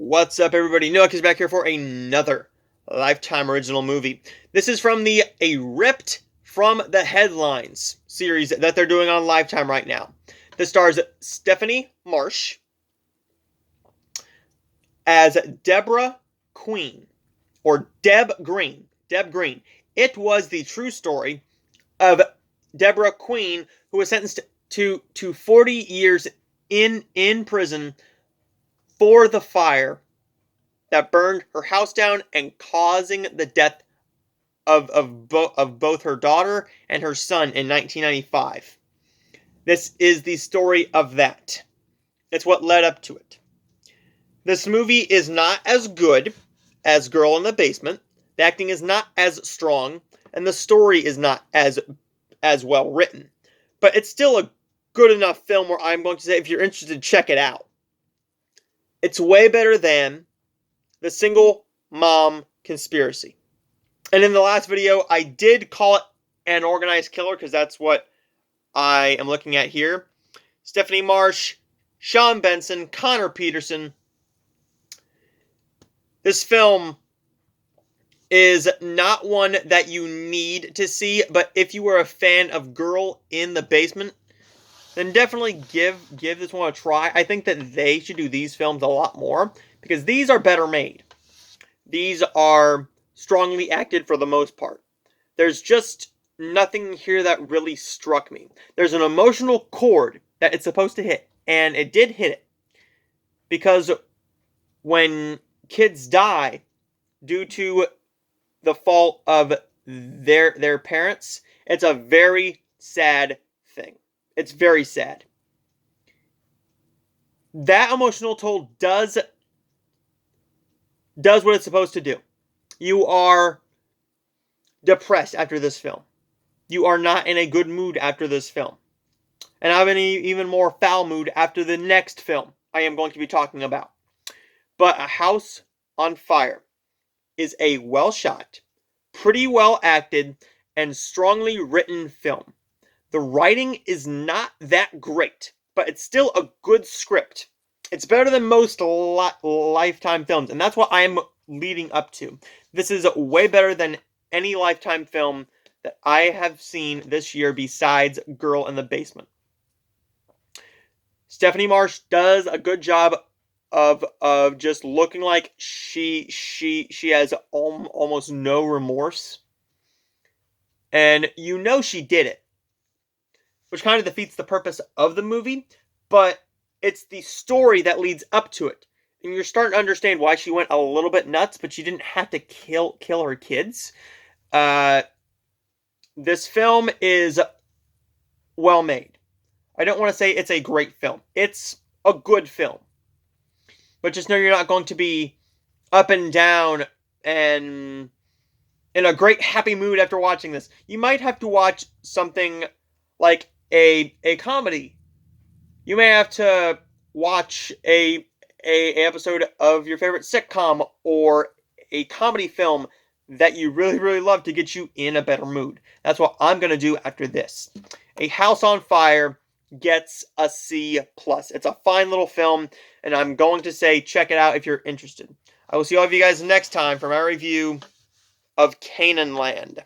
What's up, everybody? Noah is back here for another Lifetime original movie. This is from A Ripped from the Headlines series that they're doing on Lifetime right now. This stars Stephanie Marsh as Deborah Queen, or Deb Green. Deb Green. It was the true story of Deborah Queen, who was sentenced to 40 years in prison for the fire that burned her house down and causing the death of both her daughter and her son in 1995. This is the story of that. It's what led up to it. This movie is not as good as Girl in the Basement. The acting is not as strong, and the story is not as well written. But it's still a good enough film where I'm going to say, if you're interested, check it out. It's way better than The Single Mom Conspiracy. And in the last video, I did call it an organized killer, because that's what I am looking at here. Stephanie Marsh, Sean Benson, Connor Peterson. This film is not one that you need to see, but if you are a fan of Girl in the Basement, then definitely give this one a try. I think that they should do these films a lot more, because these are better made. These are strongly acted for the most part. There's just nothing here that really struck me. There's an emotional chord that it's supposed to hit, and it did hit it. Because when kids die due to the fault of their parents, it's a very sad thing. It's very sad. That emotional toll does what it's supposed to do. You are depressed after this film. You are not in a good mood after this film. And I'm in an even more foul mood after the next film I am going to be talking about. But A House on Fire is a well-shot, pretty well-acted, and strongly written film. The writing is not that great, but it's still a good script. It's better than most Lifetime films, and that's what I'm leading up to. This is way better than any Lifetime film that I have seen this year besides Girl in the Basement. Stephanie Marsh does a good job of just looking like she has almost no remorse. And you know she did it, which kind of defeats the purpose of the movie, but it's the story that leads up to it. And you're starting to understand why she went a little bit nuts, but she didn't have to kill her kids. This film is well made. I don't want to say it's a great film. It's a good film. But just know you're not going to be up and down and in a great happy mood after watching this. You might have to watch something like a comedy. You may have to watch a episode of your favorite sitcom or a comedy film that you really love to get you in a better mood. That's what I'm going to do after this. A House on Fire gets a C+. It's a fine little film, and I'm going to say check it out if you're interested. I will see all of you guys next time for my review of Canaan Land.